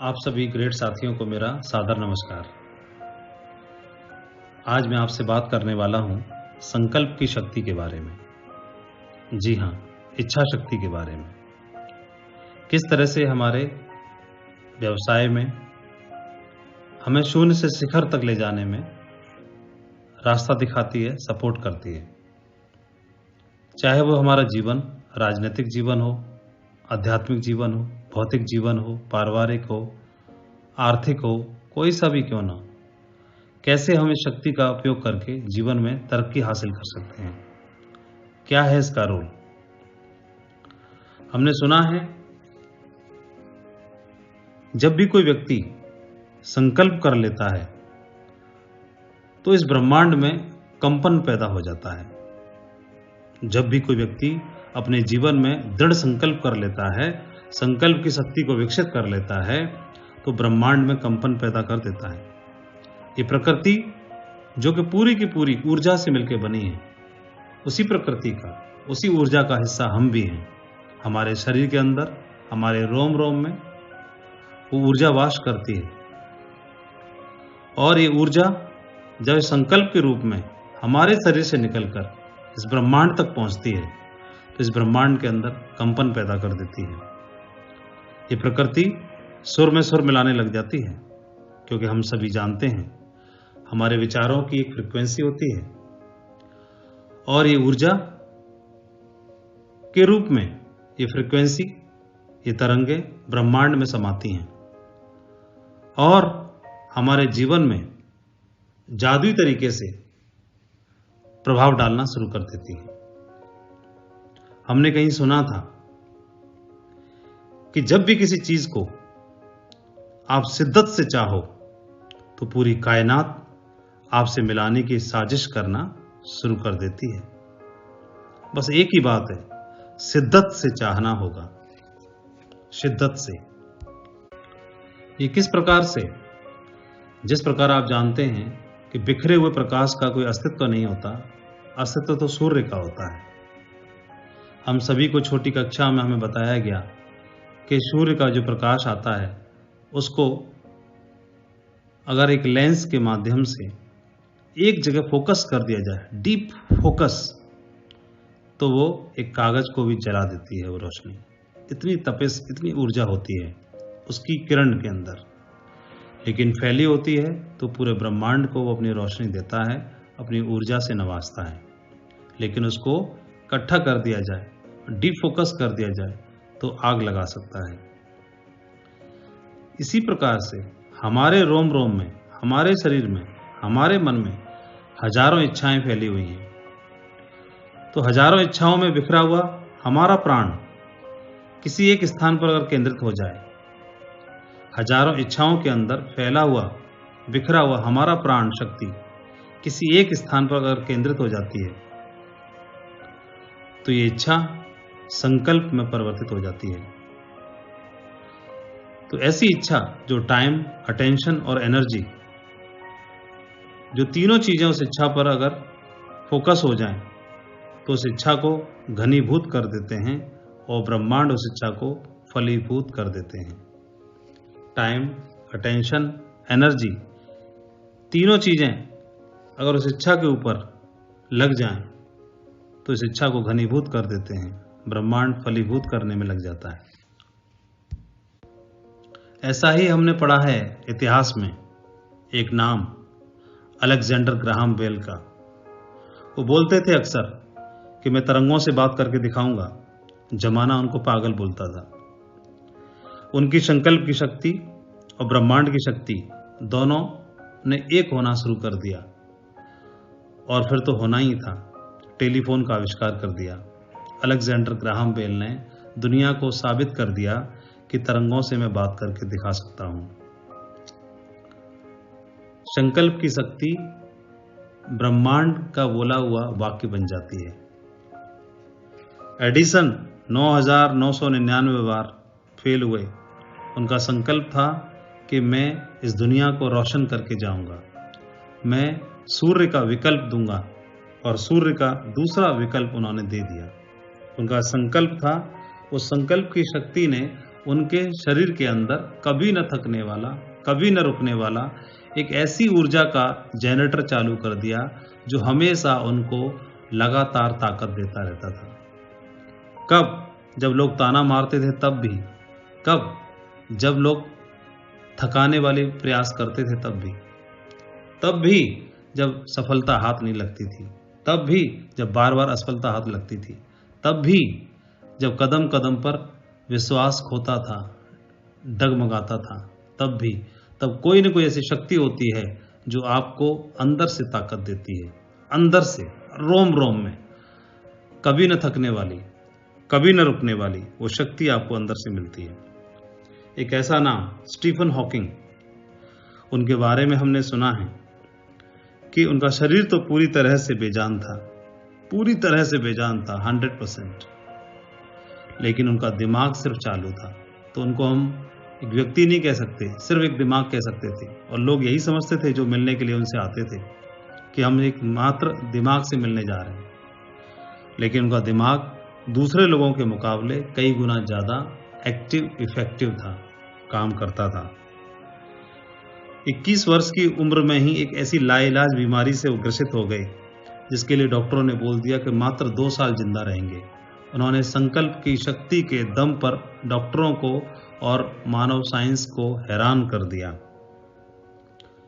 आप सभी ग्रेट साथियों को मेरा सादर नमस्कार। आज मैं आपसे बात करने वाला हूं संकल्प की शक्ति के बारे में। जी हां, इच्छा शक्ति के बारे में। किस तरह से हमारे व्यवसाय में हमें शून्य से शिखर तक ले जाने में रास्ता दिखाती है, सपोर्ट करती है। चाहे वो हमारा जीवन, राजनीतिक जीवन हो, आध्यात्मिक जीवन हो, भौतिक जीवन हो, पारिवारिक हो, आर्थिक हो, कोई सा भी क्यों ना हो, कैसे हम इस शक्ति का उपयोग करके जीवन में तरक्की हासिल कर सकते हैं, क्या है इसका रोल। हमने सुना है जब भी कोई व्यक्ति संकल्प कर लेता है तो इस ब्रह्मांड में कंपन पैदा हो जाता है। जब भी कोई व्यक्ति अपने जीवन में दृढ़ संकल्प कर लेता है, संकल्प की शक्ति को विकसित कर लेता है, तो ब्रह्मांड में कंपन पैदा कर देता है। ये प्रकृति जो कि पूरी की पूरी ऊर्जा से मिलकर बनी है, उसी प्रकृति का, उसी ऊर्जा का हिस्सा हम भी हैं। हमारे शरीर के अंदर, हमारे रोम रोम में वो ऊर्जा वास करती है, और ये ऊर्जा जब संकल्प के रूप में हमारे शरीर से निकलकर इस ब्रह्मांड तक पहुंचती है तो इस ब्रह्मांड के अंदर कंपन पैदा कर देती है। ये प्रकृति सुर में सुर मिलाने लग जाती है, क्योंकि हम सभी जानते हैं हमारे विचारों की एक फ्रीक्वेंसी होती है, और ये ऊर्जा के रूप में ये फ्रीक्वेंसी, ये तरंगे ब्रह्मांड में समाती हैं और हमारे जीवन में जादुई तरीके से प्रभाव डालना शुरू कर देती है। हमने कहीं सुना था कि जब भी किसी चीज को आप शिद्दत से चाहो तो पूरी कायनात आपसे मिलाने की साजिश करना शुरू कर देती है। बस एक ही बात है, शिद्दत से चाहना होगा, शिद्दत से। ये किस प्रकार से? जिस प्रकार आप जानते हैं कि बिखरे हुए प्रकाश का कोई अस्तित्व नहीं होता, अस्तित्व तो सूर्य का होता है। हम सभी को छोटी कक्षा में हमें बताया गया कि सूर्य का जो प्रकाश आता है उसको अगर एक लेंस के माध्यम से एक जगह फोकस कर दिया जाए, डीप फोकस, तो वो एक कागज को भी जला देती है वो रोशनी। इतनी तपिश, इतनी ऊर्जा होती है उसकी किरण के अंदर, लेकिन फैली होती है तो पूरे ब्रह्मांड को वो अपनी रोशनी देता है, अपनी ऊर्जा से नवाजता है। लेकिन उसको इकट्ठा कर दिया जाए, डीप फोकस कर दिया जाए तो आग लगा सकता है। इसी प्रकार से हमारे रोम रोम में, हमारे शरीर में, हमारे मन में हजारों इच्छाएं फैली हुई हैं। तो हजारों इच्छाओं में बिखरा हुआ हमारा प्राण किसी एक स्थान पर अगर केंद्रित हो जाए, हजारों इच्छाओं के अंदर फैला हुआ, बिखरा हुआ हमारा प्राण शक्ति किसी एक स्थान पर अगर केंद्रित हो जाती है तो ये इच्छा संकल्प में परिवर्तित हो जाती है। तो ऐसी इच्छा जो टाइम, अटेंशन और एनर्जी, जो तीनों चीजें उस इच्छा पर अगर फोकस हो जाएं तो उस इच्छा को घनीभूत कर देते हैं और ब्रह्मांड उस इच्छा को फलीभूत कर देते हैं। टाइम, अटेंशन, एनर्जी, तीनों चीजें अगर उस इच्छा के ऊपर लग जाएं तो इस इच्छा को घनीभूत कर देते हैं, ब्रह्मांड फलीभूत करने में लग जाता है। ऐसा ही हमने पढ़ा है इतिहास में एक नाम, अलेक्जेंडर ग्राहम बेल का। वो बोलते थे अक्सर कि मैं तरंगों से बात करके दिखाऊंगा। जमाना उनको पागल बोलता था। उनकी संकल्प की शक्ति और ब्रह्मांड की शक्ति दोनों ने एक होना शुरू कर दिया, और फिर तो होना ही था। टेलीफोन का आविष्कार कर दिया। अलेक्जेंडर ग्राहम बेल ने दुनिया को साबित कर दिया कि तरंगों से मैं बात करके दिखा सकता हूं। संकल्प की शक्ति ब्रह्मांड का बोला हुआ वाक्य बन जाती है। एडिसन 9,999 बार फेल हुए। उनका संकल्प था कि मैं इस दुनिया को रोशन करके जाऊंगा, मैं सूर्य का विकल्प दूंगा, और सूर्य का दूसरा विकल्प उन्होंने दे दिया। उनका संकल्प था, उस संकल्प की शक्ति ने उनके शरीर के अंदर कभी न थकने वाला, कभी न रुकने वाला एक ऐसी ऊर्जा का जनरेटर चालू कर दिया जो हमेशा उनको लगातार ताकत देता रहता था। कब? जब लोग ताना मारते थे तब भी। कब? जब लोग थकाने वाले प्रयास करते थे तब भी। तब भी जब सफलता हाथ नहीं लगती थी। तब भी जब बार-बार असफलता हाथ लगती थी। तब भी जब कदम-कदम पर विश्वास खोता था, डगमगाता था। तब भी, तब कोई न कोई ऐसी शक्ति होती है जो आपको अंदर से ताकत देती है, अंदर से, रोम-रोम में, कभी न थकने वाली, कभी न रुकने वाली वो शक्ति आपको अंदर से मिलती है। एक ऐसा नाम स्टीफन हॉकिंग, उनके बारे में हमने सुना है कि उनका शरीर तो पूरी तरह से बेजान था, पूरी तरह से बेजान था 100%, लेकिन उनका दिमाग सिर्फ चालू था। तो उनको हम एक व्यक्ति नहीं कह सकते, सिर्फ एक दिमाग कह सकते थे। और लोग यही समझते थे जो मिलने के लिए उनसे आते थे कि हम एक मात्र दिमाग से मिलने जा रहे हैं, लेकिन उनका दिमाग दूसरे लोगों के मुकाबले कई गुना ज़्यादा एक्टिव, इफेक्टिव था, काम करता था। 21 वर्ष की उम्र में ही एक ऐसी लाइलाज बीमारी से वो ग्रसित हो गए जिसके लिए डॉक्टरों ने बोल दिया कि मात्र 2 साल जिंदा रहेंगे। उन्होंने संकल्प की शक्ति के दम पर डॉक्टरों को और मानव साइंस को हैरान कर दिया।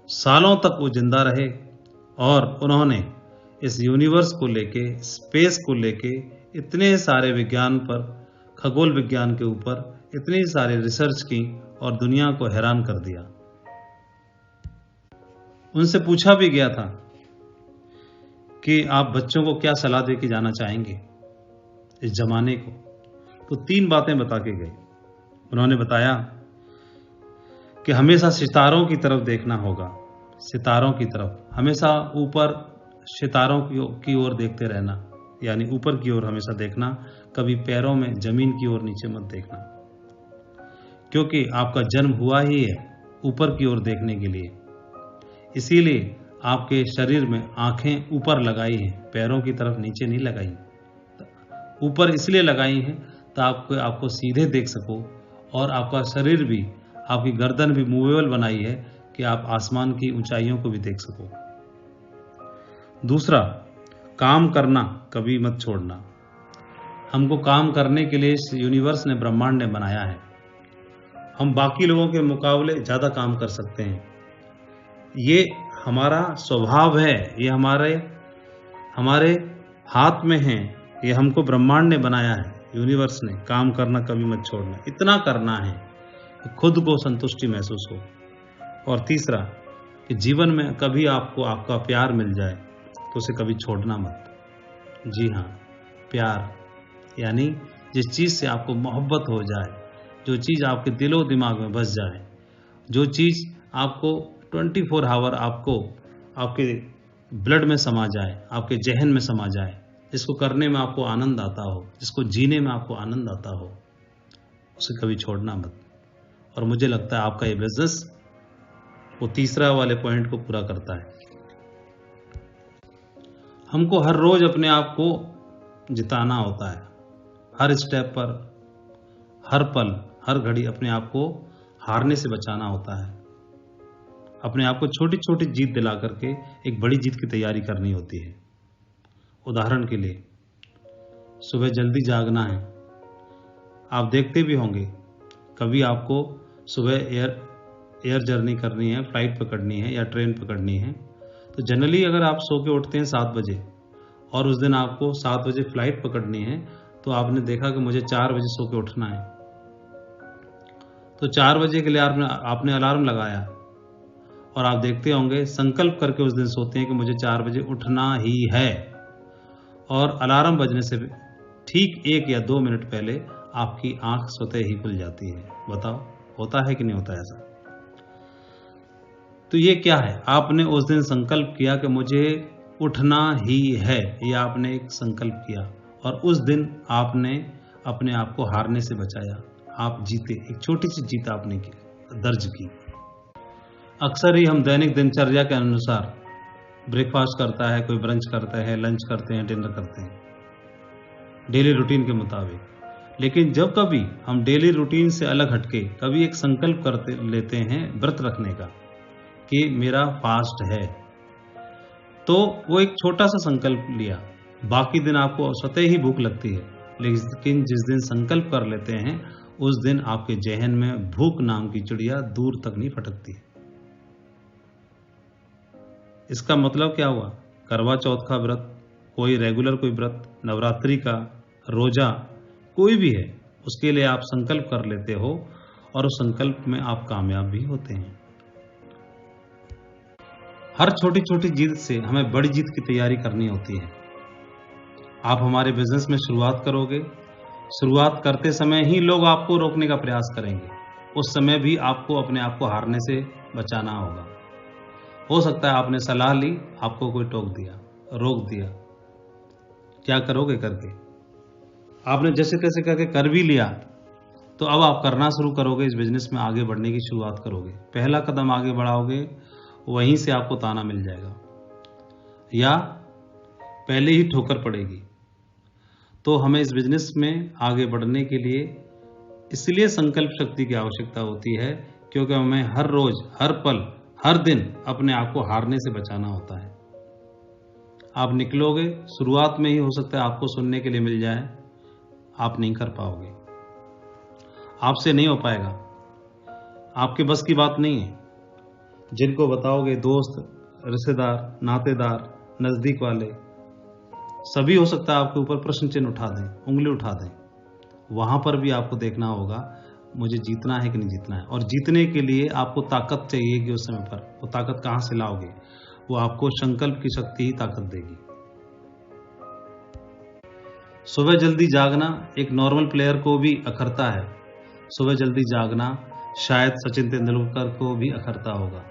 सालों तक वो जिंदा रहे और उन्होंने इस यूनिवर्स को लेके, स्पेस को लेके, इतने सारे विज्ञान पर, खगोल विज्ञान के ऊपर इतनी सारी रिसर्च की और दुनिया को हैरान कर दिया। उनसे पूछा भी गया था कि आप बच्चों को क्या सलाह दे के जाना चाहेंगे इस जमाने को, तो 3 बातें बता के गए। उन्होंने बताया कि हमेशा सितारों की तरफ देखना होगा, सितारों की तरफ, हमेशा ऊपर सितारों की ओर देखते रहना, यानी ऊपर की ओर हमेशा देखना, कभी पैरों में जमीन की ओर नीचे मत देखना, क्योंकि आपका जन्म हुआ ही है ऊपर की ओर देखने के लिए। इसीलिए आपके शरीर में आंखें ऊपर लगाई हैं, पैरों की तरफ नीचे नहीं लगाई। ऊपर इसलिए लगाई हैं तो आपको सीधे देख सको, और आपका शरीर भी, आपकी गर्दन भी मूवेबल बनाई है कि आप आसमान की ऊंचाइयों को भी देख सको। दूसरा, काम करना कभी मत छोड़ना। हमको काम करने के लिए इस यूनिवर्स ने, ब्रह्मांड ने बनाया है। हम बाकी लोगों के मुकाबले ज़्यादा काम कर सकते हैं, ये हमारा स्वभाव है, ये हमारे हाथ में है, ये हमको ब्रह्मांड ने बनाया है, यूनिवर्स ने। काम करना कभी मत छोड़ना, इतना करना है कि खुद को संतुष्टि महसूस हो। और तीसरा, कि जीवन में कभी आपको आपका प्यार मिल जाए तो उसे कभी छोड़ना मत। जी हाँ, प्यार, यानी जिस चीज़ से आपको मोहब्बत हो जाए, जो चीज़ आपके दिलो दिमाग में बस जाए, जो चीज़ आपको 24 आवर आपके ब्लड में समा जाए, आपके जहन में समा जाए, जिसको करने में आपको आनंद आता हो, जिसको जीने में आपको आनंद आता हो, उसे कभी छोड़ना मत। और मुझे लगता है आपका ये बिजनेस वो तीसरा वाले पॉइंट को पूरा करता है। हमको हर रोज अपने आप को जिताना होता है, हर स्टेप पर, हर पल, हर घड़ी अपने आप को हारने से बचाना होता है। अपने आप को छोटी छोटी जीत दिला करके एक बड़ी जीत की तैयारी करनी होती है। उदाहरण के लिए, सुबह जल्दी जागना है। आप देखते भी होंगे, कभी आपको सुबह एयर जर्नी करनी है, फ्लाइट पकड़नी है या ट्रेन पकड़नी है, तो जनरली अगर आप सो के उठते हैं 7 बजे और उस दिन आपको 7 बजे फ्लाइट पकड़नी है, तो आपने देखा कि मुझे 4 बजे सो के उठना है, तो 4 बजे के लिए आपने अलार्म लगाया और आप देखते होंगे, संकल्प करके उस दिन सोते हैं कि मुझे 4 बजे उठना ही है, और अलार्म बजने से ठीक 1 या 2 मिनट पहले आपकी आंख स्वतः ही खुल जाती है। बताओ, होता है कि नहीं होता ऐसा? तो ये क्या है? आपने उस दिन संकल्प किया कि मुझे उठना ही है, ये आपने एक संकल्प किया और उस दिन आपने अपने आप को हारने से बचाया, आप जीते, एक छोटी सी जीत आपने दर्ज की। अक्सर ही हम दैनिक दिनचर्या के अनुसार ब्रेकफास्ट करता है, कोई ब्रंच करता है, लंच करते हैं, डिनर करते हैं, डेली रूटीन के मुताबिक, लेकिन जब कभी हम डेली रूटीन से अलग हटके कभी एक संकल्प करते लेते हैं व्रत रखने का कि मेरा फास्ट है, तो वो एक छोटा सा संकल्प लिया, बाकी दिन आपको स्वतः ही भूख लगती है, लेकिन जिस दिन संकल्प कर लेते हैं उस दिन आपके जहन में भूख नाम की चिड़िया दूर तक नहीं फटकती है। इसका मतलब क्या हुआ? करवा चौथ का व्रत, कोई रेगुलर कोई व्रत, नवरात्रि का रोजा, कोई भी है, उसके लिए आप संकल्प कर लेते हो और उस संकल्प में आप कामयाब भी होते हैं। हर छोटी छोटी जीत से हमें बड़ी जीत की तैयारी करनी होती है। आप हमारे बिजनेस में शुरुआत करोगे, शुरुआत करते समय ही लोग आपको रोकने का प्रयास करेंगे, उस समय भी आपको अपने आप को हारने से बचाना होगा। हो सकता है आपने सलाह ली, आपको कोई टोक दिया, रोक दिया, क्या करोगे करके? आपने जैसे तैसे करके कर भी लिया, तो अब आप करना शुरू करोगे, इस बिजनेस में आगे बढ़ने की शुरुआत करोगे, पहला कदम आगे बढ़ाओगे, वहीं से आपको ताना मिल जाएगा या पहले ही ठोकर पड़ेगी। तो हमें इस बिजनेस में आगे बढ़ने के लिए इसलिए संकल्प शक्ति की आवश्यकता होती है क्योंकि हमें हर रोज, हर पल, हर दिन अपने आप को हारने से बचाना होता है। आप निकलोगे, शुरुआत में ही हो सकता है आपको सुनने के लिए मिल जाए, आप नहीं कर पाओगे, आपसे नहीं हो पाएगा, आपके बस की बात नहीं है। जिनको बताओगे, दोस्त, रिश्तेदार, नातेदार, नजदीक वाले, सभी हो सकता है आपके ऊपर प्रश्न चिन्ह उठा दें, उंगली उठा दें। वहां पर भी आपको देखना होगा मुझे जीतना है कि नहीं जीतना है, और जीतने के लिए आपको ताकत चाहिए कि उस समय पर वो ताकत कहां से लाओगे? वो आपको संकल्प की शक्ति ही ताकत देगी। सुबह जल्दी जागना एक नॉर्मल प्लेयर को भी अखरता है, सुबह जल्दी जागना शायद सचिन तेंदुलकर को भी अखरता होगा।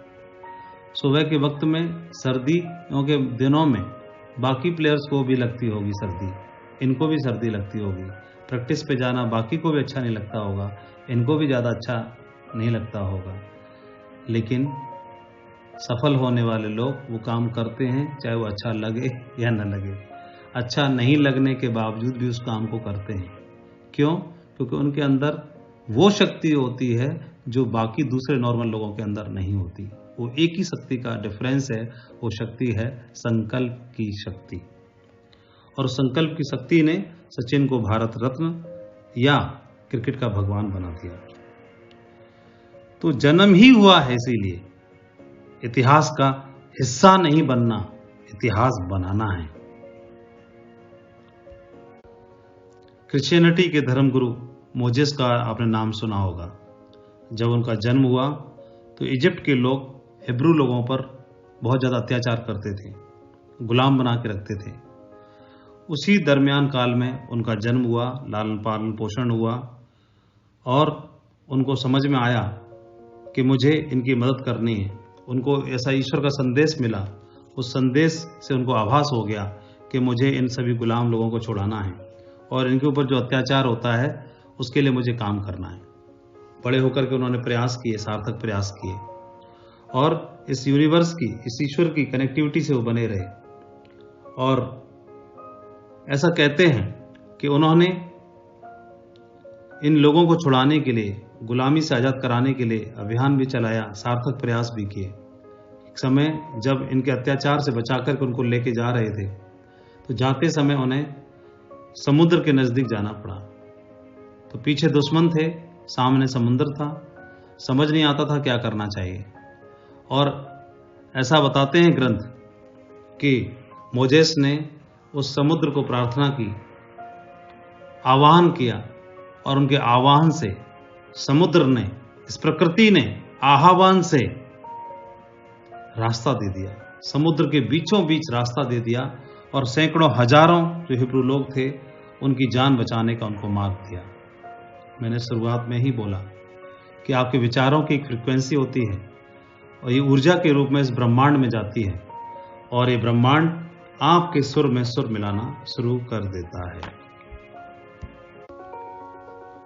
सुबह के वक्त में, सर्दियों के दिनों में बाकी प्लेयर्स को भी लगती होगी सर्दी, इनको भी सर्दी लगती होगी। प्रैक्टिस पे जाना बाकी को भी अच्छा नहीं लगता होगा, इनको भी ज़्यादा अच्छा नहीं लगता होगा, लेकिन सफल होने वाले लोग वो काम करते हैं, चाहे वो अच्छा लगे या न लगे। अच्छा नहीं लगने के बावजूद भी उस काम को करते हैं। क्यों? क्योंकि उनके अंदर वो शक्ति होती है जो बाकी दूसरे नॉर्मल लोगों के अंदर नहीं होती। वो एक ही शक्ति का डिफरेंस है, वो शक्ति है संकल्प की शक्ति। और संकल्प की शक्ति ने सचिन को भारत रत्न या क्रिकेट का भगवान बना दिया। तो जन्म ही हुआ है इसीलिए, इतिहास का हिस्सा नहीं बनना, इतिहास बनाना है। क्रिश्चियनिटी के धर्मगुरु मोजेस का आपने नाम सुना होगा। जब उनका जन्म हुआ तो इजिप्ट के लोग हिब्रू लोगों पर बहुत ज़्यादा अत्याचार करते थे, गुलाम बना के रखते थे। उसी दरमियान काल में उनका जन्म हुआ, लालन पालन पोषण हुआ, और उनको समझ में आया कि मुझे इनकी मदद करनी है। उनको ऐसा ईश्वर का संदेश मिला, उस संदेश से उनको आभास हो गया कि मुझे इन सभी गुलाम लोगों को छुड़ाना है और इनके ऊपर जो अत्याचार होता है उसके लिए मुझे काम करना है। बड़े होकर के उन्होंने प्रयास किए, सार्थक प्रयास किए, और इस यूनिवर्स की, इस ईश्वर की कनेक्टिविटी से वो बने रहे। और ऐसा कहते हैं कि उन्होंने इन लोगों को छुड़ाने के लिए, गुलामी से आज़ाद कराने के लिए अभियान भी चलाया, सार्थक प्रयास भी किए। एक समय जब इनके अत्याचार से बचाकर के उनको लेके जा रहे थे, तो जाते समय उन्हें समुद्र के नज़दीक जाना पड़ा। तो पीछे दुश्मन थे, सामने समुद्र था, समझ नहीं आता था क्या करना चाहिए। और ऐसा बताते हैं ग्रंथ कि मोजेस ने उस समुद्र को प्रार्थना की, आह्वान किया, और उनके आह्वान से समुद्र ने, इस प्रकृति ने आह्वान से रास्ता दे दिया, समुद्र के बीचों बीच रास्ता दे दिया, और सैकड़ों हजारों जो हिब्रू लोग थे उनकी जान बचाने का उनको मार्ग दिया। मैंने शुरुआत में ही बोला कि आपके विचारों की एक फ्रीक्वेंसी होती है और ये ऊर्जा के रूप में इस ब्रह्मांड में जाती है, और ये ब्रह्मांड आपके सुर में सुर मिलाना शुरू कर देता है।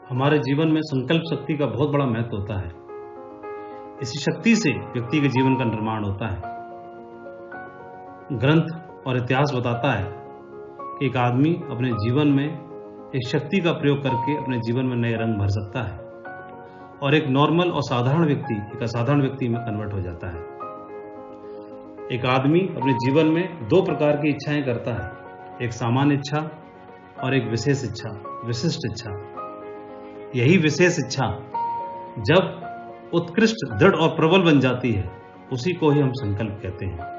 हमारे जीवन में संकल्प शक्ति का बहुत बड़ा महत्व होता है। इसी शक्ति से व्यक्ति के जीवन का निर्माण होता है। ग्रंथ और इतिहास बताता है कि एक आदमी अपने जीवन में इस शक्ति का प्रयोग करके अपने जीवन में नए रंग भर सकता है और एक नॉर्मल और साधारण व्यक्ति एक असाधारण व्यक्ति में कन्वर्ट हो जाता है। एक आदमी अपने जीवन में दो प्रकार की इच्छाएं करता है, एक सामान्य इच्छा और एक विशेष इच्छा, विशिष्ट इच्छा। यही विशेष इच्छा जब उत्कृष्ट, दृढ़ और प्रबल बन जाती है, उसी को ही हम संकल्प कहते हैं।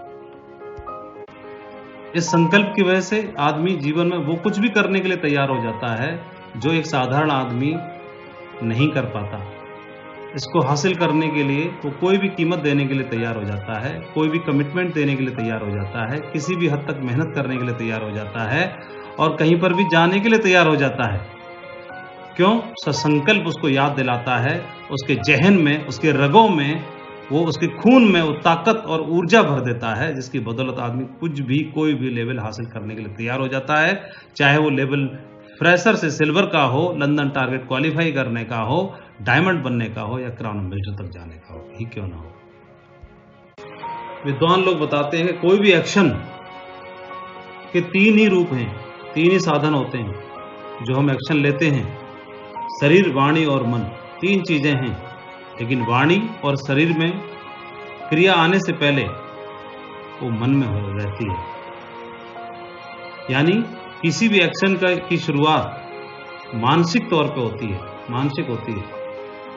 इस संकल्प की वजह से आदमी जीवन में वो कुछ भी करने के लिए तैयार हो जाता है जो एक साधारण आदमी नहीं कर पाता। इसको हासिल करने के लिए वो कोई भी कीमत देने के लिए तैयार हो जाता है, कोई भी कमिटमेंट देने के लिए तैयार हो जाता है, किसी भी हद तक मेहनत करने के लिए तैयार हो जाता है और कहीं पर भी जाने के लिए तैयार हो जाता है। क्यों? संकल्प उसको याद दिलाता है, उसके जहन में, उसके रगों में, वो उसके खून में वो ताकत और ऊर्जा भर देता है, जिसकी बदौलत आदमी कुछ भी, कोई भी लेवल हासिल करने के लिए तैयार हो जाता है। चाहे वो लेवल फ्रेशर से सिल्वर का हो, लंदन टारगेट क्वालिफाई करने का हो, डायमंड बनने का हो या क्राउन मेडल तक जाने का हो, ही क्यों ना हो। विद्वान लोग बताते हैं कि कोई भी एक्शन के तीन ही रूप हैं, तीन ही साधन होते हैं जो हम एक्शन लेते हैं। शरीर, वाणी और मन, तीन चीजें हैं, लेकिन वाणी और शरीर में क्रिया आने से पहले वो मन में हो रहती है। यानी किसी भी एक्शन की शुरुआत मानसिक तौर पे होती है, मानसिक होती है।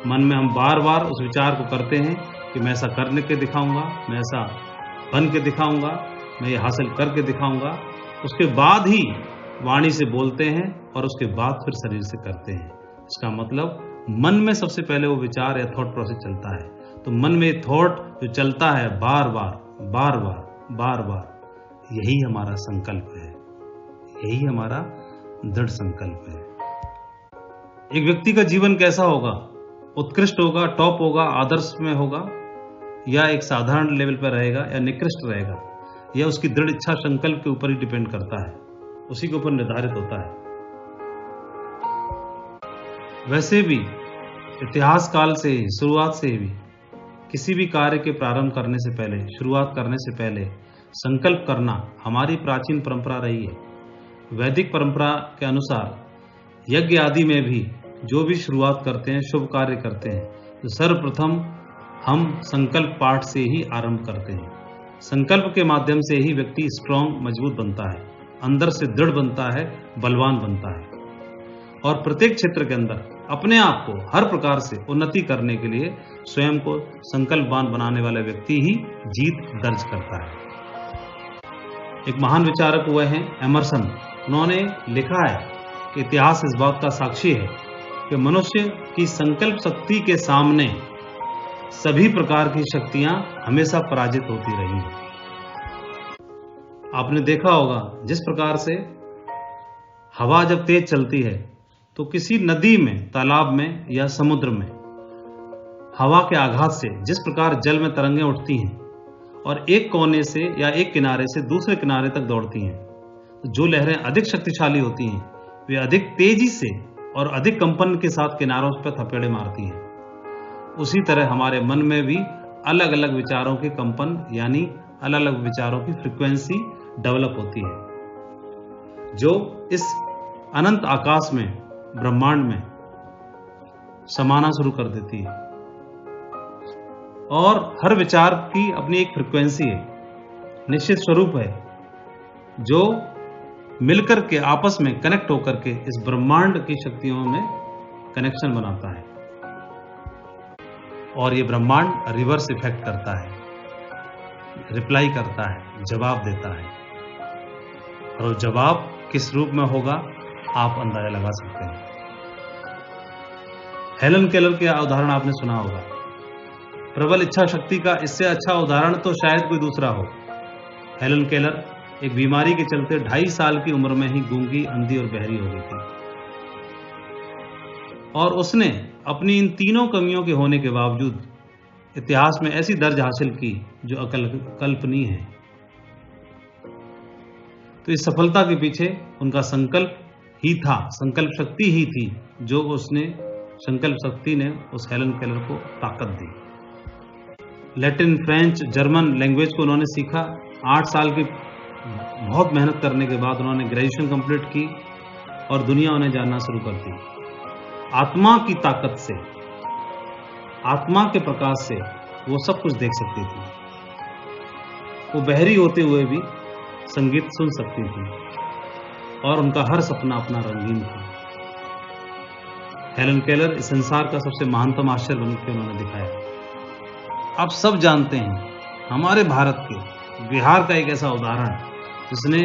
मन में हम बार बार उस विचार को करते हैं कि मैं ऐसा करने के दिखाऊंगा, मैं ऐसा बन के दिखाऊंगा, मैं ये हासिल करके दिखाऊंगा। उसके बाद ही वाणी से बोलते हैं और उसके बाद फिर शरीर से करते हैं। इसका मतलब मन में सबसे पहले वो विचार या थॉट प्रोसेस चलता है। तो मन में थॉट जो चलता है बार बार बार बार बार बार, यही हमारा संकल्प है, यही हमारा दृढ़ संकल्प है। एक व्यक्ति का जीवन कैसा होगा? उत्कृष्ट होगा, टॉप होगा, आदर्श में होगा, या एक साधारण लेवल पर रहेगा या निकृष्ट रहेगा, यह उसकी दृढ़ इच्छा संकल्प के ऊपर ही डिपेंड करता है, उसी के ऊपर निर्धारित होता है। वैसे भी इतिहास काल से ही, शुरुआत से भी, किसी भी कार्य के प्रारंभ करने से पहले, शुरुआत करने से पहले संकल्प करना हमारी प्राचीन परंपरा रही है। वैदिक परंपरा के अनुसार यज्ञ आदि में भी जो भी शुरुआत करते हैं, शुभ कार्य करते हैं, तो सर्वप्रथम हम संकल्प पाठ से ही आरंभ करते हैं। संकल्प के माध्यम से ही व्यक्ति स्ट्रांग, मजबूत बनता है, अंदर से दृढ़ बनता है, बलवान बनता है और प्रत्येक क्षेत्र के अंदर अपने आप को हर प्रकार से उन्नति करने के लिए स्वयं को संकल्पवान बनाने वाला व्यक्ति ही जीत दर्ज करता है। एक महान विचारक हुए हैं एमरसन। उन्होंने लिखा है कि इतिहास इस बात का साक्षी है कि मनुष्य की संकल्प शक्ति के सामने सभी प्रकार की शक्तियां हमेशा पराजित होती रही हैं। आपने देखा होगा जिस प्रकार से हवा जब तेज चलती है तो किसी नदी में, तालाब में या समुद्र में हवा के आघात से जिस प्रकार जल में तरंगें उठती हैं और एक कोने से या एक किनारे से दूसरे किनारे तक दौड़ती हैं, तो जो लहरें अधिक शक्तिशाली होती हैं वे अधिक तेजी से और अधिक कंपन के साथ किनारों पर थपेड़े मारती हैं। उसी तरह हमारे मन में भी अलग अलग विचारों के कंपन, यानी अलग अलग विचारों की फ्रीक्वेंसी डेवलप होती है, जो इस अनंत आकाश में, ब्रह्मांड में समाना शुरू कर देती है। और हर विचार की अपनी एक फ्रीक्वेंसी है, निश्चित स्वरूप है, जो मिलकर के आपस में कनेक्ट होकर के इस ब्रह्मांड की शक्तियों में कनेक्शन बनाता है। और ये ब्रह्मांड रिवर्स इफेक्ट करता है, रिप्लाई करता है, जवाब देता है। और वो जवाब किस रूप में होगा आप अंदाजा लगा सकते हैं। हेलन केलर के उदाहरण आपने सुना होगा। प्रबल इच्छा शक्ति का इससे अच्छा उदाहरण तो शायद कोई दूसरा हो। हेलन केलर एक बीमारी के चलते 2.5 साल की उम्र में ही गूंगी, अंधी और बहरी हो गई थी। और उसने अपनी इन तीनों कमियों के होने के बावजूद इतिहास में ऐसी दर्ज हासिल की जो अकल्पनीय है। तो इस सफलता के पीछे उनका संकल्प ही था, संकल्प शक्ति ही थी, जो उसने संकल्प शक्ति ने उस हेलन केलर को ताकत दी। लैटिन, फ्रेंच, जर्मन लैंग्वेज को उन्होंने सीखा। 8 साल की बहुत मेहनत करने के बाद उन्होंने ग्रेजुएशन कंप्लीट की और दुनिया उन्हें जानना शुरू करती। आत्मा की ताकत से, आत्मा के प्रकाश से वो सब कुछ देख सकती थी। वो बहरी होते हुए भी संगीत सुन सकती थी और उनका हर सपना अपना रंगीन था। हेलन केलर इस संसार का सबसे महानतम आश्चर्य बनकर उन्होंने दिखाया। आप सब जानते हैं, हमारे भारत के बिहार का एक ऐसा उदाहरण जिसने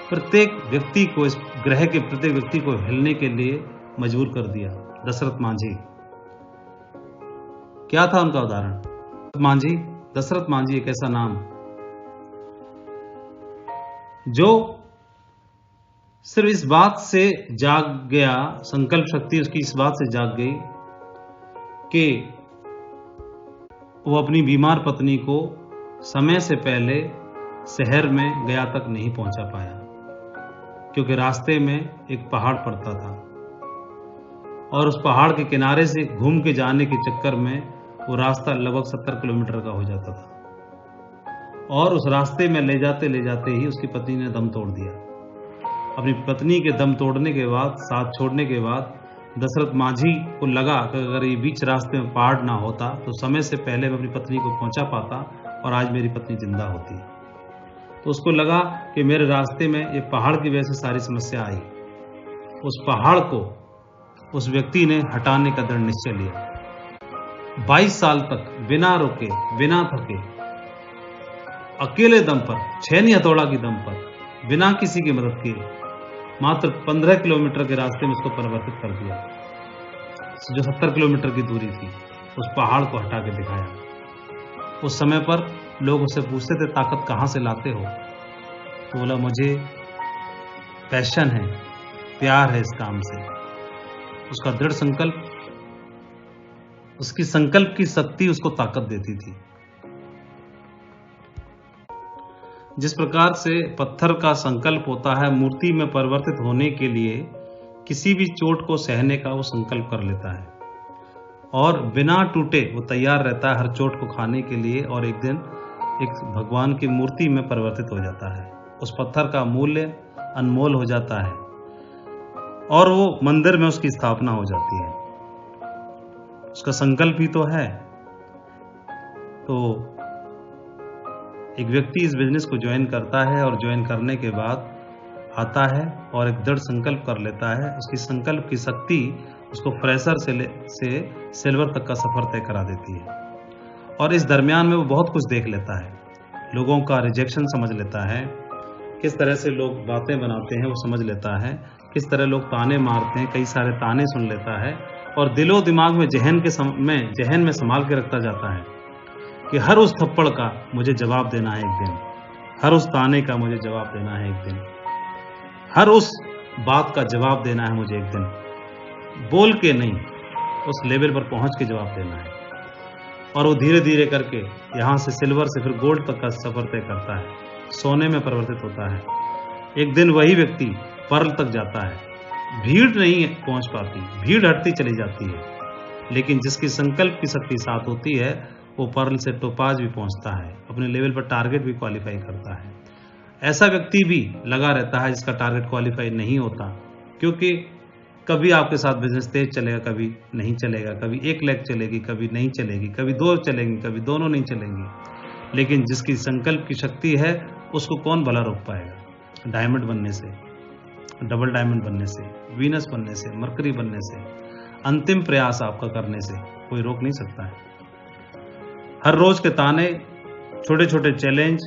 प्रत्येक व्यक्ति को, इस ग्रह के प्रत्येक व्यक्ति को हिलने के लिए मजबूर कर दिया, दशरथ मांझी। क्या था उनका उदाहरण? मांझी, दशरथ मांझी एक ऐसा नाम जो सिर्फ इस बात से जाग गया, संकल्प शक्ति उसकी इस बात से जाग गई कि वो अपनी बीमार पत्नी को समय से पहले शहर में गया तक नहीं पहुंचा पाया, क्योंकि रास्ते में एक पहाड़ पड़ता था और उस पहाड़ के किनारे से घूम के जाने के चक्कर में वो रास्ता लगभग 70 किलोमीटर का हो जाता था और उस रास्ते में ले जाते ही उसकी पत्नी ने दम तोड़ दिया। अपनी पत्नी के दम तोड़ने के बाद, साथ छोड़ने के बाद, दशरथ मांझी को लगा कि अगर ये बीच रास्ते में पहाड़ ना होता तो समय से पहले मैं अपनी पत्नी को पहुंचा पाता और आज मेरी पत्नी जिंदा होती। तो उसको लगा कि मेरे रास्ते में ये पहाड़ की वजह से सारी समस्या आई। उस पहाड़ को उस व्यक्ति ने हटाने का दृढ़ निश्चय लिया। 22 साल तक बिना रुके, बिना थके, अकेले दम पर, छेनी हथौड़ा की दम पर, बिना किसी की मदद किए, मात्र 15 किलोमीटर के रास्ते में उसको परिवर्तित कर दिया। जो 70 किलोमीटर की दूरी थी, उस पहाड़ को हटा के दिखाया। उस समय पर लोग उससे पूछते थे, ताकत कहां से लाते हो? तो बोला, मुझे पैशन है, प्यार है इस काम से। उसका दृढ़ संकल्प, उसकी संकल्प की शक्ति उसको ताकत देती थी। जिस प्रकार से पत्थर का संकल्प होता है मूर्ति में परिवर्तित होने के लिए, किसी भी चोट को सहने का वो संकल्प कर लेता है और बिना टूटे वो तैयार रहता है हर चोट को खाने के लिए, और एक दिन एक भगवान की मूर्ति में परिवर्तित हो जाता है। उस पत्थर का मूल्य अनमोल हो जाता है और वो मंदिर में उसकी स्थापना हो जाती है। उसका संकल्प ही तो है। तो एक व्यक्ति इस बिजनेस को ज्वाइन करता है और ज्वाइन करने के बाद आता है और एक दृढ़ संकल्प कर लेता है। उसकी संकल्प की शक्ति उसको फ्रेशर से सिल्वर तक का सफर तय करा देती है और इस दरमियान में वो बहुत कुछ देख लेता है। लोगों का रिजेक्शन समझ लेता है, किस तरह से लोग बातें बनाते हैं वो समझ लेता है, किस तरह लोग ताने मारते हैं, कई सारे ताने सुन लेता है और दिलो दिमाग में जहन में संभाल के रखता जाता है कि हर उस थप्पड़ का मुझे जवाब देना है एक दिन, हर उस ताने का मुझे जवाब देना है एक दिन, हर उस बात का जवाब देना है मुझे एक दिन। बोल के नहीं, उस लेवल पर पहुंच के जवाब देना है। और वो धीरे धीरे करके यहाँ से सिल्वर से फिर गोल्ड तक का सफर तय करता है, सोने में परिवर्तित होता है। एक दिन वही व्यक्ति पर्ल तक जाता है। भीड़ नहीं पहुंच पाती, भीड़ हटती चली जाती है, लेकिन जिसकी संकल्प की शक्ति साथ होती है वो पर्ल से टोपाज भी पहुंचता है, अपने लेवल पर टारगेट भी क्वालिफाई करता है। ऐसा व्यक्ति भी लगा रहता है जिसका टारगेट क्वालिफाई नहीं होता, क्योंकि कभी आपके साथ बिजनेस तेज चलेगा, कभी नहीं चलेगा, कभी 1 लाख चलेगी, कभी नहीं चलेगी, कभी 2 चलेंगी, कभी दोनों नहीं चलेंगी। लेकिन जिसकी संकल्प की शक्ति है उसको कौन भला रोक पाएगा? डायमंड बनने से, डबल डायमंड बनने से, वीनस बनने से, मरकरी बनने से, अंतिम प्रयास आपका करने से कोई रोक नहीं सकता है। हर रोज के ताने, छोटे छोटे चैलेंज,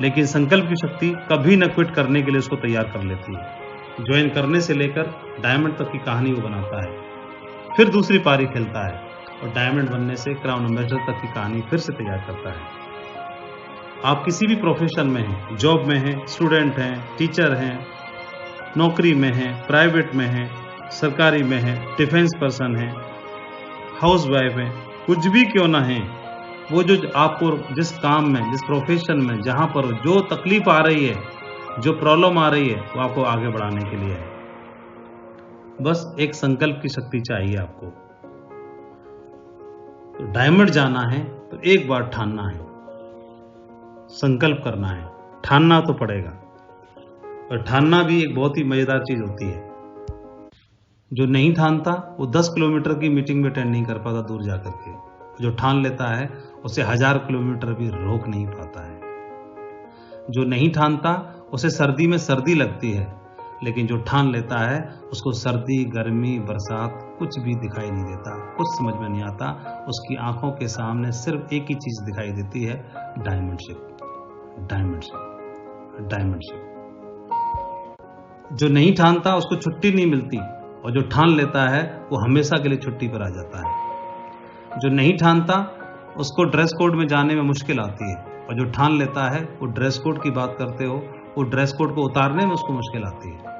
लेकिन संकल्प की शक्ति कभी न क्विट करने के लिए उसको तैयार कर लेती है। ज्वाइन करने से लेकर डायमंड तक की कहानी वो बनाता है, फिर दूसरी पारी खेलता है और डायमंड बनने से क्राउन एम्बेसडर तक की कहानी फिर से तैयार करता है। आप किसी भी प्रोफेशन में हैं, जॉब में हैं, स्टूडेंट हैं, टीचर हैं, नौकरी में हैं, प्राइवेट में हैं, सरकारी में हैं, डिफेंस पर्सन हैं, हाउस वाइफ हैं, कुछ भी क्यों ना है, वो जो आपको जिस काम में, जिस प्रोफेशन में, जहां पर जो तकलीफ आ रही है, जो प्रॉब्लम आ रही है, वो आपको आगे बढ़ाने के लिए है। बस एक संकल्प की शक्ति चाहिए आपको। तो डायमंड जाना है तो एक बार ठानना है, संकल्प करना है, ठानना तो पड़ेगा। और ठानना भी एक बहुत ही मजेदार चीज होती है। जो नहीं ठानता वो 10 किलोमीटर की मीटिंग में अटेंड नहीं कर पाता दूर जाकर के, जो ठान लेता है उसे 1000 किलोमीटर भी रोक नहीं पाता है। जो नहीं ठानता उसे सर्दी में सर्दी लगती है, लेकिन जो ठान लेता है उसको सर्दी, गर्मी, बरसात कुछ भी दिखाई नहीं देता, कुछ समझ में नहीं आता। उसकी आंखों के सामने सिर्फ एक ही चीज दिखाई देती है, diamond ship, diamond ship, diamond ship. जो नहीं ठानता उसको छुट्टी नहीं मिलती, और जो ठान लेता है वो हमेशा के लिए छुट्टी पर आ जाता है। जो नहीं ठानता उसको ड्रेस कोड में जाने में मुश्किल आती है, और जो ठान लेता है, वो ड्रेस कोड की बात करते हो, वो ड्रेस कोड को उतारने में उसको मुश्किल आती है।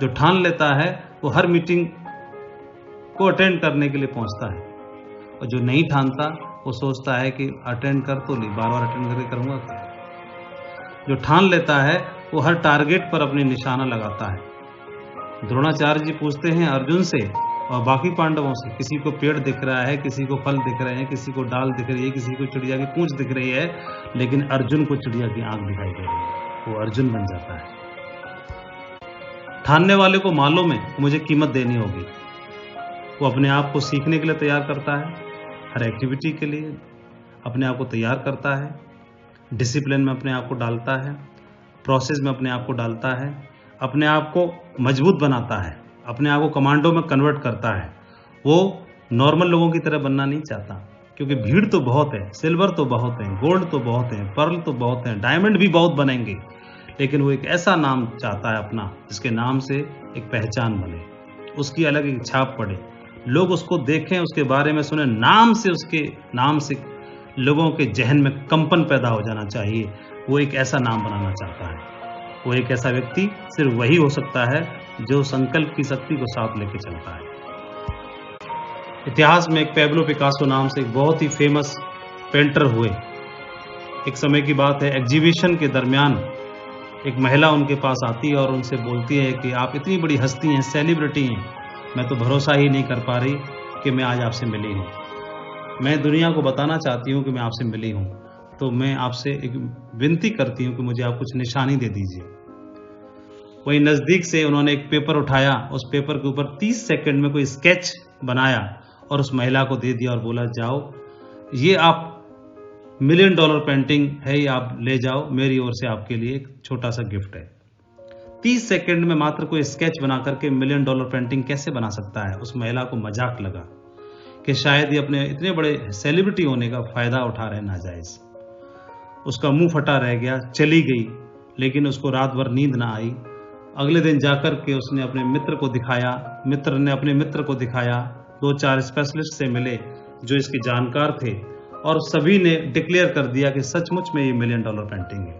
जो ठान लेता है वो हर मीटिंग को अटेंड करने के लिए पहुंचता है, और जो नहीं ठानता वो सोचता है कि अटेंड कर तो ली, बार बार अटेंड करके करूंगा क्या। जो ठान लेता है वो हर टारगेट पर अपनी निशाना लगाता है। द्रोणाचार्य जी पूछते हैं अर्जुन से और बाकी पांडवों से, किसी को पेड़ दिख रहा है, किसी को फल दिख रहे हैं, किसी को डाल दिख रही है, किसी को चिड़िया की पूंछ दिख रही है, लेकिन अर्जुन को चिड़िया की आंख दिखाई दे रही है, वो अर्जुन बन जाता है। ठानने वाले को मालूम है मुझे कीमत देनी होगी, वो अपने आप को सीखने के लिए तैयार करता है, हर एक्टिविटी के लिए अपने आप को तैयार करता है, डिसिप्लिन में अपने आप को डालता है, प्रोसेस में अपने आप को डालता है, अपने आप को मजबूत बनाता है, अपने आप को कमांडो में कन्वर्ट करता है। वो नॉर्मल लोगों की तरह बनना नहीं चाहता, क्योंकि भीड़ तो बहुत है, सिल्वर तो बहुत है, गोल्ड तो बहुत है, पर्ल तो बहुत है, डायमंड भी बहुत बनेंगे, लेकिन वो एक ऐसा नाम चाहता है अपना, जिसके नाम से एक पहचान बने, उसकी अलग एक छाप पड़े, लोग उसको देखें, उसके बारे में सुने, नाम से, उसके नाम से लोगों के जहन में कंपन पैदा हो जाना चाहिए। वो एक ऐसा नाम बनाना चाहता है। वो एक ऐसा व्यक्ति सिर्फ वही हो सकता है जो संकल्प की शक्ति को साथ लेके चलता है। इतिहास में एक पैब्लो पिकासो नाम से एक बहुत ही फेमस पेंटर हुए। एक समय की बात है, एग्जीबिशन के दरमियान एक महिला उनके पास आती है और उनसे बोलती है कि आप इतनी बड़ी हस्ती हैं, सेलिब्रिटी हैं, मैं तो भरोसा ही नहीं कर पा रही कि मैं आज आपसे मिली हूँ। मैं दुनिया को बताना चाहती हूँ कि मैं आपसे मिली हूँ, तो मैं आपसे एक विनती करती हूँ कि मुझे आप कुछ निशानी दे दीजिए। वहीं नज़दीक से उन्होंने एक पेपर उठाया, उस पेपर के ऊपर 30 सेकंड में कोई स्केच बनाया और उस महिला को दे दिया और बोला, जाओ, ये आप $1 मिलियन पेंटिंग है, ये आप ले जाओ, मेरी ओर से आपके लिए एक छोटा सा गिफ्ट है। 30 सेकंड में मात्र कोई स्केच बना करके $1 मिलियन पेंटिंग कैसे बना सकता है। उस महिला को मजाक लगा कि शायद ये अपने इतने बड़े सेलिब्रिटी होने का फायदा उठा रहे नाजायज। उसका मुंह फटा रह गया, चली गई, लेकिन उसको रात भर नींद ना आई। अगले दिन जाकर के उसने अपने मित्र को दिखाया, मित्र ने अपने मित्र को दिखाया, 2-4 स्पेशलिस्ट से मिले जो इसके जानकार थे, और सभी ने डिक्लेयर कर दिया कि सचमुच में ये $1 मिलियन पेंटिंग है।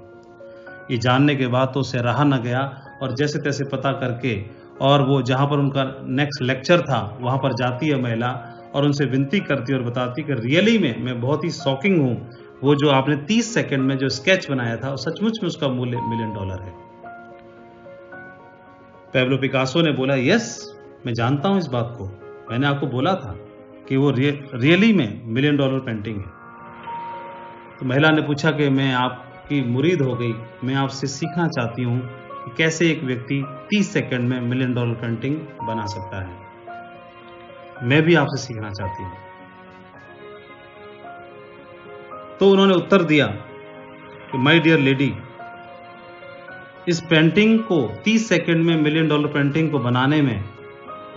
ये जानने के बाद तो उसे रहा न गया, और जैसे तैसे पता करके, और वो जहाँ पर उनका नेक्स्ट लेक्चर था वहाँ पर जाती है महिला और उनसे विनती करती है और बताती कि रियली में मैं बहुत ही शॉकिंग हूँ, वो जो आपने 30 सेकंड में जो स्केच बनाया था सचमुच में उसका मूल्य $1 मिलियन है। पैब्लो पिकासो ने बोला, यस, मैं जानता हूं इस बात को, मैंने आपको बोला था कि वो रियली में $1 मिलियन पेंटिंग है। तो महिला ने पूछा कि मैं आपकी मुरीद हो गई, मैं आपसे सीखना चाहती हूँ कि कैसे एक व्यक्ति 30 सेकंड में $1 मिलियन पेंटिंग बना सकता है। मैं भी आपसे सीखना चाहती हूँ। तो उन्होंने उत्तर दिया कि माय डियर लेडी, इस पेंटिंग को 30 सेकंड में $1 मिलियन पेंटिंग को बनाने में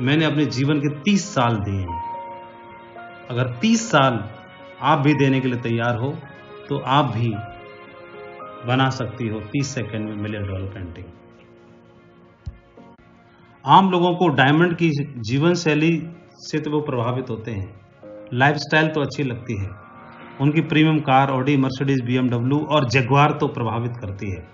मैंने अपने जीवन के 30 साल दिए हैं। अगर 30 साल आप भी देने के लिए तैयार हो तो आप भी बना सकती हो 30 सेकंड में $1 मिलियन पेंटिंग। आम लोगों को डायमंड की जीवन शैली से तो वो प्रभावित होते हैं, लाइफस्टाइल तो अच्छी लगती है, उनकी premium car Audi, Mercedes, BMW और जगुआर तो प्रभावित करती है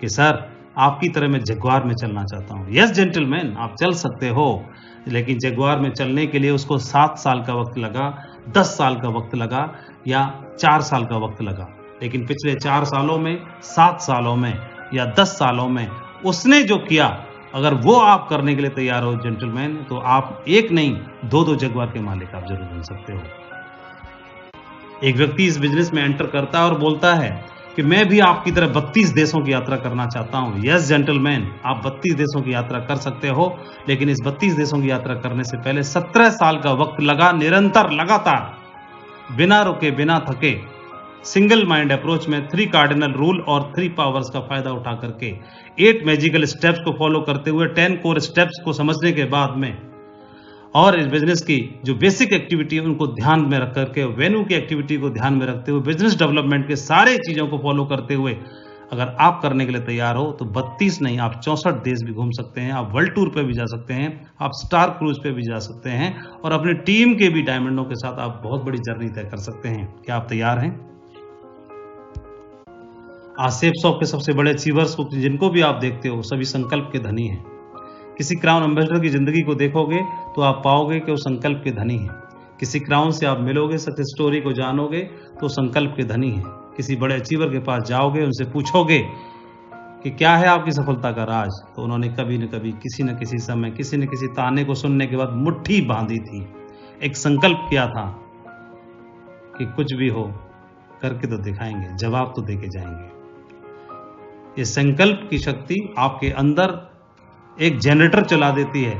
कि सर आपकी तरह मैं जगुआर में चलना चाहता हूँ। यस जेंटलमैन, आप चल सकते हो, लेकिन जगुआर में चलने के लिए उसको 7 साल का वक्त लगा, 10 साल का वक्त लगा या 4 साल का वक्त लगा, लेकिन पिछले 4 सालों में, 7 सालों में या 10 सालों में उसने जो किया, अगर वो आप करने के लिए तैयार हो जेंटलमैन, तो आप एक नहीं 2-2 जगुआर के मालिक आप जरूर बन सकते हो। एक व्यक्ति इस बिजनेस में एंटर करता है और बोलता है कि मैं भी आपकी तरह 32 देशों की यात्रा करना चाहता हूं। यस जेंटलमैन, आप 32 देशों की यात्रा कर सकते हो, लेकिन इस 32 देशों की यात्रा करने से पहले 17 साल का वक्त लगा, निरंतर, लगातार, बिना रुके, बिना थके, सिंगल माइंड अप्रोच में 3 कार्डिनल रूल और 3 पावर्स का फायदा उठा करके 8 मैजिकल स्टेप्स को फॉलो करते हुए 10 कोर स्टेप्स को समझने के बाद में और इस बिजनेस की जो बेसिक एक्टिविटी है उनको ध्यान में रख करके, वेन्यू की एक्टिविटी को ध्यान में रखते हुए, बिजनेस डेवलपमेंट के सारे चीज़ों को फॉलो करते हुए अगर आप करने के लिए तैयार हो तो 32 नहीं, आप 64 देश भी घूम सकते हैं, आप वर्ल्ड टूर पे भी जा सकते हैं, आप स्टार क्रूज पे भी जा सकते हैं और अपनी टीम के भी डायमंडों के साथ आप बहुत बड़ी जर्नी तय कर सकते हैं। क्या आप तैयार हैं? आज सेफसॉफ्ट के सबसे बड़े अचीवर्स को जिनको भी आप देखते हो सभी संकल्प के धनी हैं। किसी क्राउन एम्बेसडर की जिंदगी को देखोगे तो आप पाओगे कि वो संकल्प के धनी हैं। किसी क्राउन से आप मिलोगे, सक्सेस स्टोरी को जानोगे तो संकल्प के धनी हैं। किसी बड़े अचीवर के पास जाओगे, उनसे पूछोगे कि क्या है आपकी सफलता का राज, तो उन्होंने कभी न कभी, किसी न किसी समय, किसी न किसी ताने को सुनने के बाद मुट्ठी बांधी थी, एक संकल्प किया था कि कुछ भी हो करके तो दिखाएंगे, जवाब तो देके जाएंगे। ये संकल्प की शक्ति आपके अंदर एक जनरेटर चला देती है,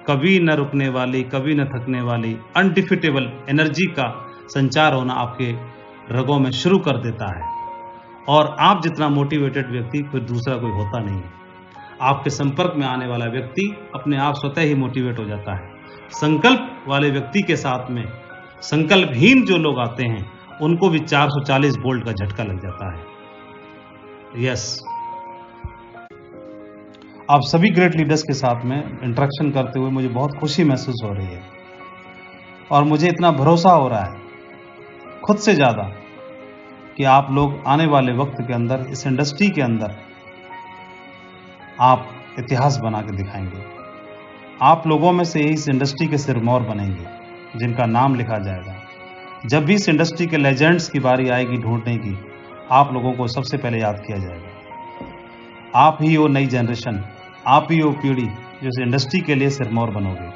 कभी न रुकने वाली, कभी न थकने वाली, अनडिफिटेबल एनर्जी का संचार होना आपके रगों में शुरू कर देता है और आप जितना मोटिवेटेड व्यक्ति फिर दूसरा कोई होता नहीं है। आपके संपर्क में आने वाला व्यक्ति अपने आप स्वतः ही मोटिवेट हो जाता है। संकल्प वाले व्यक्ति के साथ में संकल्पहीन जो लोग आते हैं उनको भी 440 वोल्ट का झटका लग जाता है। यस, आप सभी ग्रेट लीडर्स के साथ में इंटरेक्शन करते हुए मुझे बहुत खुशी महसूस हो रही है और मुझे इतना भरोसा हो रहा है खुद से ज़्यादा कि आप लोग आने वाले वक्त के अंदर, इस इंडस्ट्री के अंदर आप इतिहास बना के दिखाएंगे। आप लोगों में से ही इस इंडस्ट्री के सिरमौर बनेंगे जिनका नाम लिखा जाएगा। जब भी इस इंडस्ट्री के लेजेंड्स की बारी आएगी ढूंढने की, आप लोगों को सबसे पहले याद किया जाएगा। आप ही वो नई जनरेशन, आप ही वो पीढ़ी जो इस इंडस्ट्री के लिए सिरमौर बनोगे।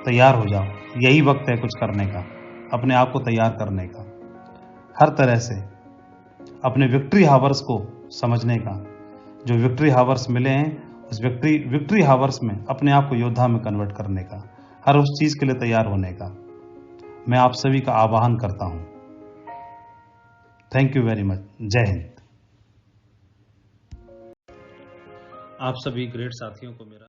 तैयार हो जाओ, यही वक्त है कुछ करने का, अपने आप को तैयार करने का, हर तरह से अपने विक्ट्री हावर्स को समझने का। जो विक्ट्री हावर्स मिले हैं उस विक्ट्री हावर्स में अपने आप को योद्धा में कन्वर्ट करने का, हर उस चीज के लिए तैयार होने का मैं आप सभी का आह्वान करता हूं। Thank you very much. जय हिंद। आप सभी ग्रेट साथियों को मेरा